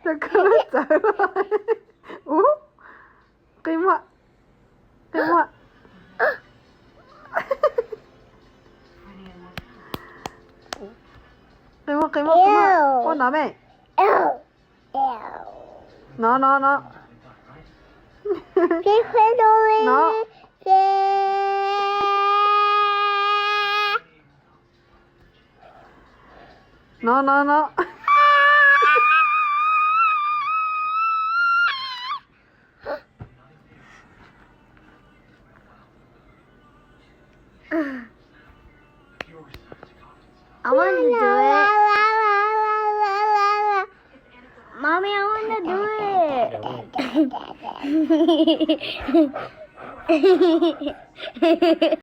Chocolate trả lời. Cái mạ. Cái mạ. Cái mạ. Con nói mẹ. Nó. Nó. Nó. I want to do it. Mommy, I want to do it.